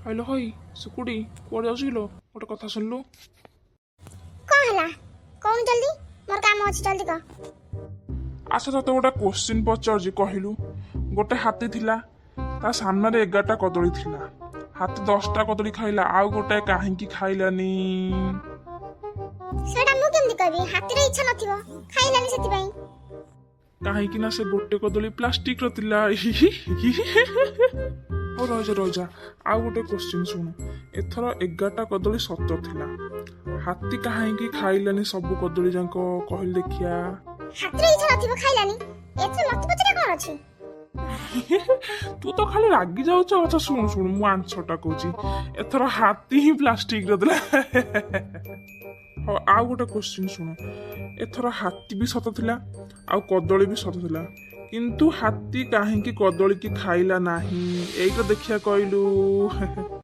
ହଇଲୋ ହଇ ସୁକୁଡ଼ି କୁଆଡ଼େ ଯାଉଛୁ କିଲୋ? ଗୋଟେ କଥା ଶୁଣିଲୁ। କଣ ହେଲା କହୁନୁ ଜଲ୍ଦି, ମୋର କାମ ଅଛି, ଜଲ୍ଦି କହ। ଆଚ୍ଛା ତତେ ଗୋଟେ କୋଶ୍ଚିନ୍ ପଚାରୁଛି କହିଲୁ। ଗୋଟେ ହାତୀ ଥିଲା, ତା ସାମ୍ନାରେ 11ଟା କଦଳୀ ଥିଲା। ହାତୀ 10ଟା କଦଳୀ ଖାଇଲା, ଆଉ ଗୋଟେ କାହିଁକି ଖାଇଲାନି? ସେଟା ମୁଁ କେମିତି କହିବି? ହାତୀର ଇଚ୍ଛା ନଥିବ, ଖାଇଲାନି ସେଥିପାଇଁ। କାହିଁକି ନା ସେ ଗୋଟେ କଦଳୀ ପ୍ଲାଷ୍ଟିକର ଥିଲା। ହଉ ରହିଯା। ଆଉ ଗୋଟେ କୋଶ୍ଚିନ୍ ଶୁଣୁ। ଏଥର 11ଟା କଦଳୀ ସତ ଥିଲା, ହାତୀ କାହିଁକି ଖାଇଲାନି ସବୁ କଦଳୀ ଯାକ କହିଲୁ ଦେଖିଆ? ହାତୀର ଇଚ୍ଛା ନଥିବ, ଖାଇଲାନି। ଏଥିରେ ମତେ ପଚାରେ କଣ ଅଛି? ତୁ ତ ଖାଲି ରାଗି ଯାଉଛୁ। ଆଚ୍ଛା ଶୁଣୁ ମୁଁ ଆନ୍ସରଟା କହୁଛି। ଏଥର ହାତୀ ହିଁ ପ୍ଲାଷ୍ଟିକର ଥିଲା। ହଉ ଆଉ ଗୋଟେ କୋଶ୍ଚିନ୍ ଶୁଣ। ଏଥର ହାତୀ ବି ସତ ଥିଲା, ଆଉ କଦଳୀ ବି ସତ ଥିଲା, କିନ୍ତୁ ହାତୀ କାହିଁକି କଦଳୀ କି ଖାଇଲା ନାହିଁ? ଏଇଟା ଦେଖିଆ କହିଲୁ।